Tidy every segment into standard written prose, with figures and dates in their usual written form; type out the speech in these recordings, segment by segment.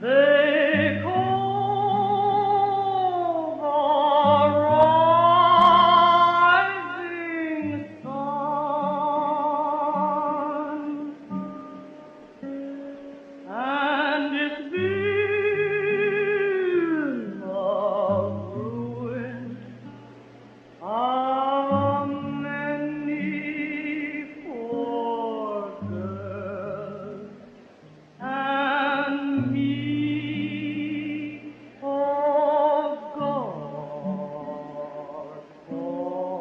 Take home the rising sun, and its beam of ruin of many poor girls and me, oh God, for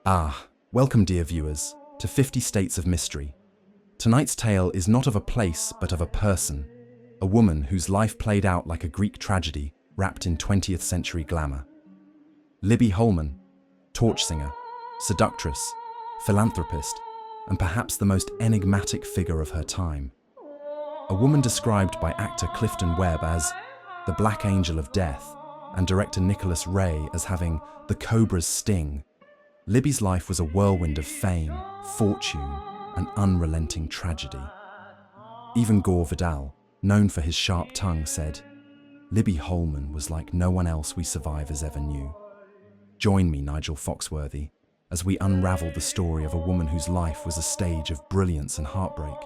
one. Welcome, dear viewers, to 50 States of Mystery. Tonight's tale is not of a place, but of a person, a woman whose life played out like a Greek tragedy wrapped in 20th century glamour. Libby Holman, torch singer, seductress, philanthropist, and perhaps the most enigmatic figure of her time. A woman described by actor Clifton Webb as the Black Angel of Death and director Nicholas Ray as having the Cobra's sting. Libby's life was a whirlwind of fame, fortune, and unrelenting tragedy. Even Gore Vidal, known for his sharp tongue, said, "Libby Holman was like no one else we survivors ever knew." Join me, Nigel Foxworthy, as we unravel the story of a woman whose life was a stage of brilliance and heartbreak,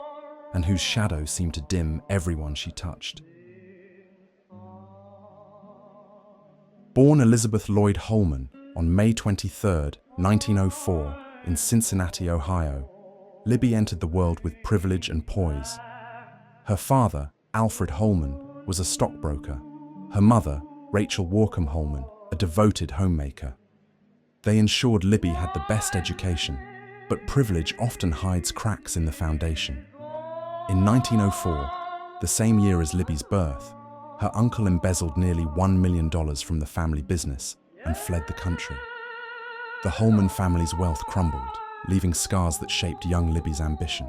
and whose shadow seemed to dim everyone she touched. Born Elizabeth Lloyd Holman on May 23, 1904, in Cincinnati, Ohio, Libby entered the world with privilege and poise. Her father, Alfred Holman, was a stockbroker. Her mother, Rachel Warcombe Holman, a devoted homemaker. They ensured Libby had the best education, but privilege often hides cracks in the foundation. In 1904, the same year as Libby's birth, her uncle embezzled nearly $1 million from the family business and fled the country. The Holman family's wealth crumbled, leaving scars that shaped young Libby's ambition.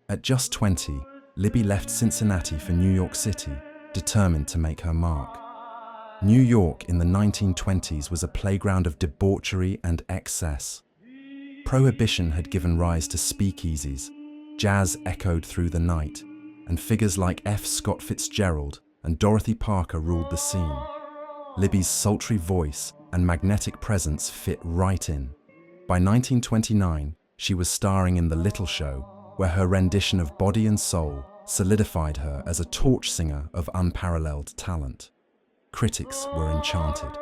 At just 20, Libby left Cincinnati for New York City, determined to make her mark. New York in the 1920s was a playground of debauchery and excess. Prohibition had given rise to speakeasies, jazz echoed through the night, and figures like F. Scott Fitzgerald and Dorothy Parker ruled the scene. Libby's sultry voice and magnetic presence fit right in. By 1929, she was starring in The Little Show, where her rendition of Body and Soul solidified her as a torch singer of unparalleled talent. Critics were enchanted.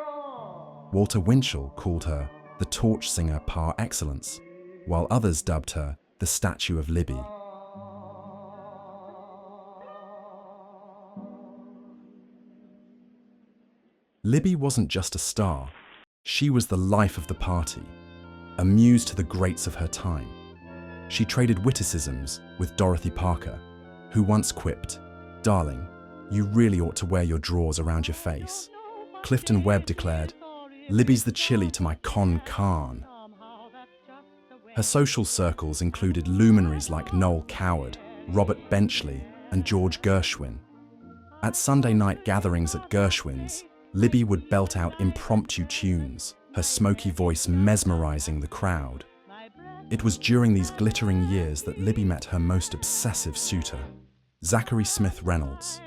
Walter Winchell called her the torch singer par excellence, while others dubbed her the Statue of Libby. Libby wasn't just a star, she was the life of the party, a muse to the greats of her time. She traded witticisms with Dorothy Parker, who once quipped, "Darling, you really ought to wear your drawers around your face." Clifton Webb declared, "Libby's the chili to my con carne." Her social circles included luminaries like Noel Coward, Robert Benchley, and George Gershwin. At Sunday night gatherings at Gershwin's, Libby would belt out impromptu tunes, her smoky voice mesmerizing the crowd. It was during these glittering years that Libby met her most obsessive suitor, Zachary Smith Reynolds,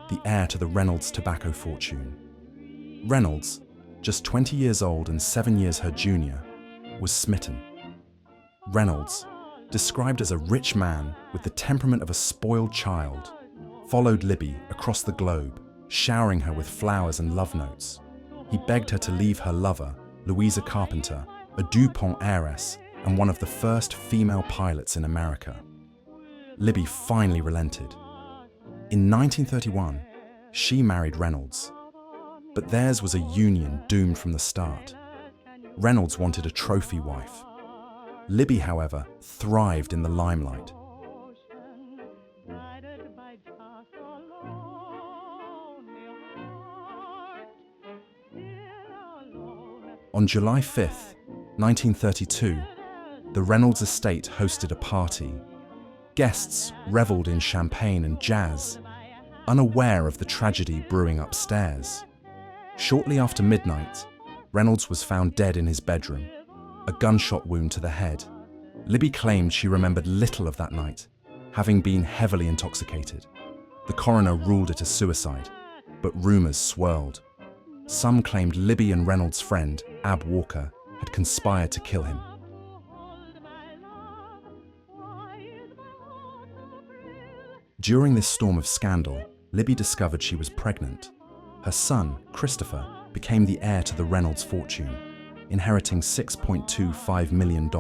the heir to the Reynolds tobacco fortune. Reynolds, just 20 years old and 7 years her junior, was smitten. Reynolds, described as a rich man with the temperament of a spoiled child, followed Libby across the globe, showering her with flowers and love notes. He begged her to leave her lover, Louisa Carpenter, a DuPont heiress and one of the first female pilots in America. Libby finally relented. In 1931, she married Reynolds, but theirs was a union doomed from the start. Reynolds wanted a trophy wife. Libby, however, thrived in the limelight. On July 5th, 1932, the Reynolds estate hosted a party. Guests reveled in champagne and jazz, unaware of the tragedy brewing upstairs. Shortly after midnight, Reynolds was found dead in his bedroom. a gunshot wound to the head. Libby claimed she remembered little of that night, having been heavily intoxicated. The coroner ruled it a suicide, but rumors swirled. Some claimed Libby and Reynolds' friend, Ab Walker, had conspired to kill him. During this storm of scandal, Libby discovered she was pregnant. Her son, Christopher, became the heir to the Reynolds fortune, inheriting $6.25 million.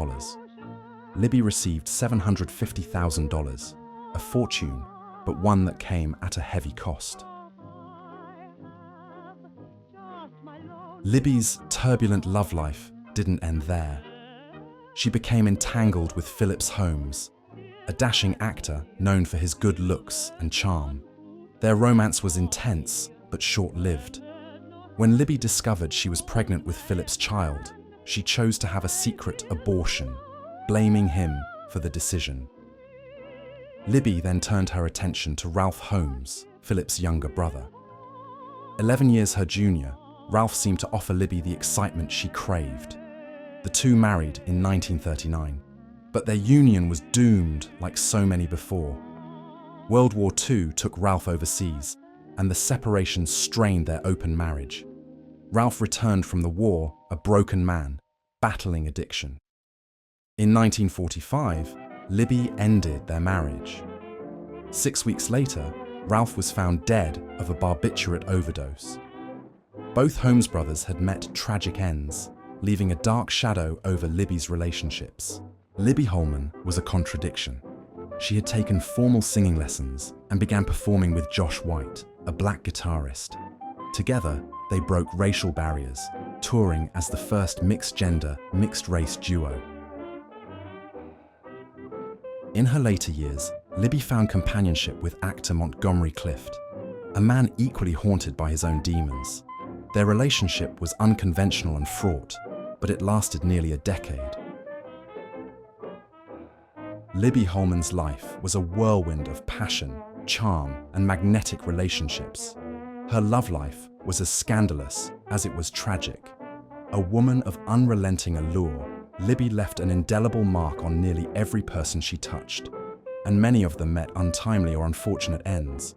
Libby received $750,000, a fortune, but one that came at a heavy cost. Libby's turbulent love life didn't end there. She became entangled with Phillips Holmes, a dashing actor known for his good looks and charm. Their romance was intense, but short-lived. When Libby discovered she was pregnant with Philip's child, she chose to have a secret abortion, blaming him for the decision. Libby then turned her attention to Ralph Holmes, Philip's younger brother. 11 years her junior, Ralph seemed to offer Libby the excitement she craved. The two married in 1939, but their union was doomed like so many before. World War II took Ralph overseas, and the separation strained their open marriage. Ralph returned from the war a broken man, battling addiction. In 1945, Libby ended their marriage. 6 weeks later, Ralph was found dead of a barbiturate overdose. Both Holmes brothers had met tragic ends, leaving a dark shadow over Libby's relationships. Libby Holman was a contradiction. She had taken formal singing lessons and began performing with Josh White, a black guitarist. Together, they broke racial barriers, touring as the first mixed-gender, mixed-race duo. In her later years, Libby found companionship with actor Montgomery Clift, a man equally haunted by his own demons. Their relationship was unconventional and fraught, but it lasted nearly a decade. Libby Holman's life was a whirlwind of passion, charm, and magnetic relationships. Her love life was as scandalous as it was tragic. A woman of unrelenting allure, Libby left an indelible mark on nearly every person she touched, and many of them met untimely or unfortunate ends.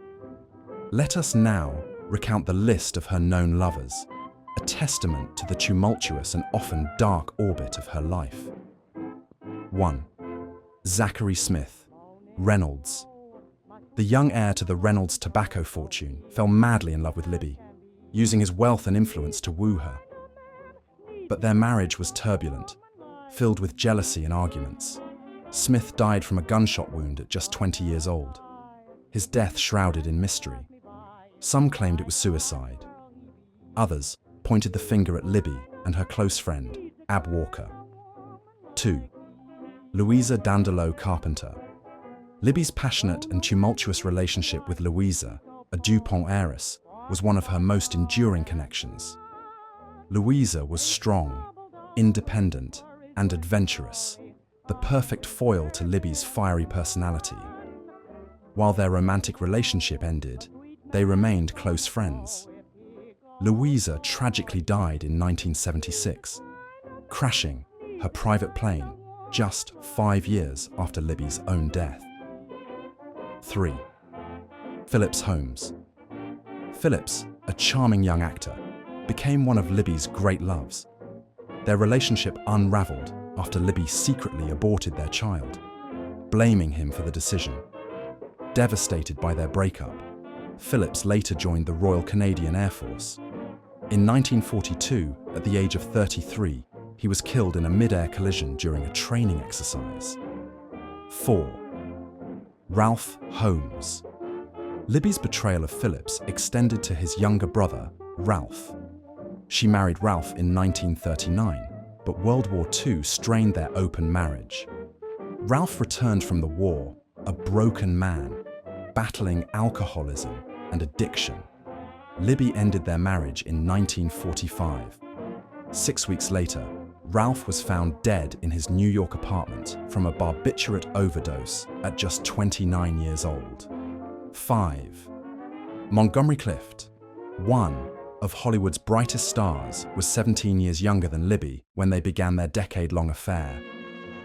Let us now recount the list of her known lovers, a testament to the tumultuous and often dark orbit of her life. 1. Zachary Smith Reynolds. The young heir to the Reynolds tobacco fortune fell madly in love with Libby, using his wealth and influence to woo her. But their marriage was turbulent, filled with jealousy and arguments. Smith died from a gunshot wound at just 20 years old, his death shrouded in mystery. Some claimed it was suicide. Others pointed the finger at Libby and her close friend, Ab Walker. 2. Louisa Dandelow Carpenter. Libby's passionate and tumultuous relationship with Louisa, a DuPont heiress, was one of her most enduring connections. Louisa was strong, independent, and adventurous, the perfect foil to Libby's fiery personality. While their romantic relationship ended, they remained close friends. Louisa tragically died in 1976, crashing her private plane just 5 years after Libby's own death. 3. Phillips Holmes. Phillips, a charming young actor, became one of Libby's great loves. Their relationship unraveled after Libby secretly aborted their child, blaming him for the decision. Devastated by their breakup, Phillips later joined the Royal Canadian Air Force. In 1942, at the age of 33, he was killed in a mid-air collision during a training exercise. 4. Ralph Holmes. Libby's betrayal of Phillips extended to his younger brother, Ralph. She married Ralph in 1939, but World War II strained their open marriage. Ralph returned from the war, a broken man, battling alcoholism and addiction. Libby ended their marriage in 1945. 6 weeks later, Ralph was found dead in his New York apartment from a barbiturate overdose at just 29 years old. 5. Montgomery Clift. 1. of Hollywood's brightest stars, was 17 years younger than Libby when they began their decade-long affair.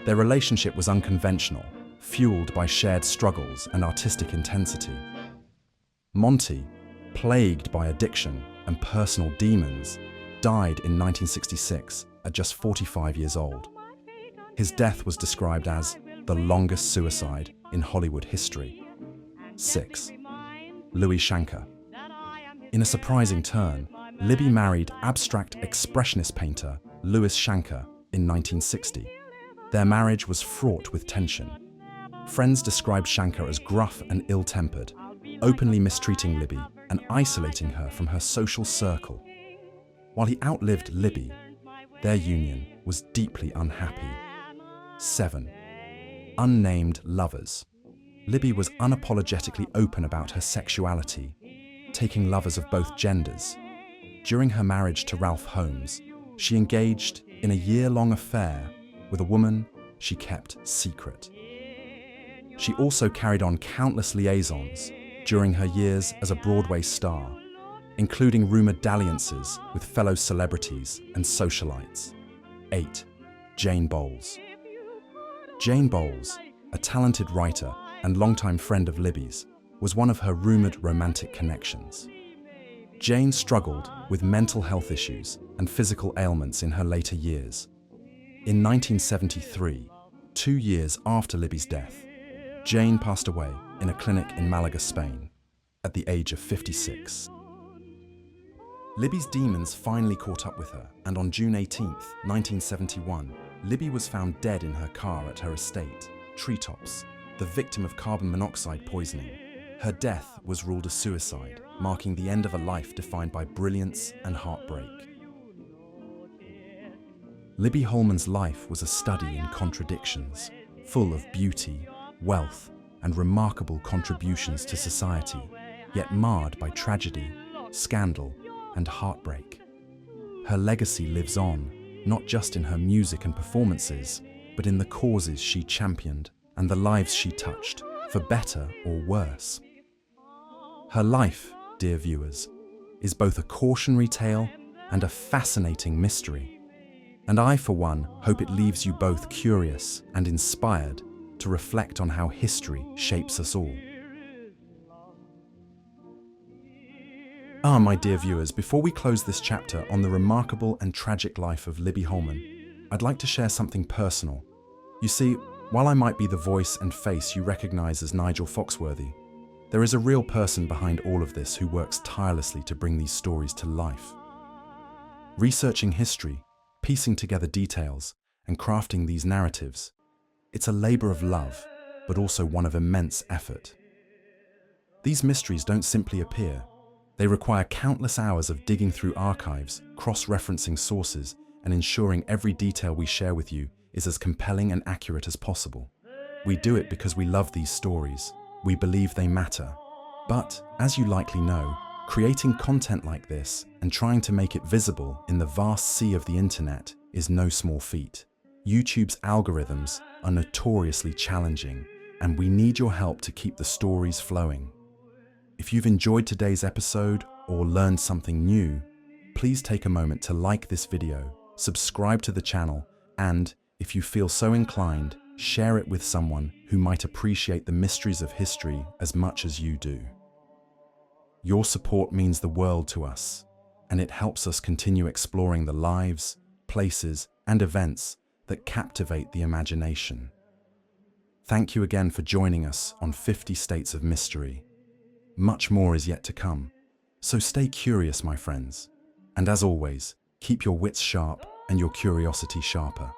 Their relationship was unconventional, fueled by shared struggles and artistic intensity. Monty, plagued by addiction and personal demons, died in 1966 at just 45 years old. His death was described as the longest suicide in Hollywood history. 6. Louis Shankar. In a surprising turn, Libby married abstract expressionist painter Louis Shankar in 1960. Their marriage was fraught with tension. Friends described Shankar as gruff and ill-tempered, openly mistreating Libby and isolating her from her social circle. While he outlived Libby, their union was deeply unhappy. 7. Unnamed lovers. Libby was unapologetically open about her sexuality, taking lovers of both genders. During her marriage to Ralph Holmes, she engaged in a year-long affair with a woman she kept secret. She also carried on countless liaisons during her years as a Broadway star, including rumored dalliances with fellow celebrities and socialites. 8. Jane Bowles. Jane Bowles, a talented writer and longtime friend of Libby's, was one of her rumored romantic connections. Jane struggled with mental health issues and physical ailments in her later years. In 1973, 2 years after Libby's death, Jane passed away in a clinic in Malaga, Spain, at the age of 56. Libby's demons finally caught up with her, and on June 18, 1971, Libby was found dead in her car at her estate, Treetops, the victim of carbon monoxide poisoning. Her death was ruled a suicide, marking the end of a life defined by brilliance and heartbreak. Libby Holman's life was a study in contradictions, full of beauty, wealth, and remarkable contributions to society, yet marred by tragedy, scandal, and heartbreak. Her legacy lives on, not just in her music and performances, but in the causes she championed and the lives she touched, for better or worse. Her life, dear viewers, is both a cautionary tale and a fascinating mystery. And I, for one, hope it leaves you both curious and inspired to reflect on how history shapes us all. My dear viewers, before we close this chapter on the remarkable and tragic life of Libby Holman, I'd like to share something personal. You see, while I might be the voice and face you recognize as Nigel Foxworthy, there is a real person behind all of this who works tirelessly to bring these stories to life. Researching history, piecing together details, and crafting these narratives, it's a labor of love, but also one of immense effort. These mysteries don't simply appear. They require countless hours of digging through archives, cross-referencing sources, and ensuring every detail we share with you is as compelling and accurate as possible. We do it because we love these stories. We believe they matter. But, as you likely know, creating content like this and trying to make it visible in the vast sea of the internet is no small feat. YouTube's algorithms are notoriously challenging, and we need your help to keep the stories flowing. If you've enjoyed today's episode or learned something new, please take a moment to like this video, subscribe to the channel, and, if you feel so inclined, share it with someone who might appreciate the mysteries of history as much as you do. Your support means the world to us, and it helps us continue exploring the lives, places, and events that captivate the imagination. Thank you again for joining us on 50 States of Mystery. Much more is yet to come, so stay curious, my friends. And as always, keep your wits sharp and your curiosity sharper.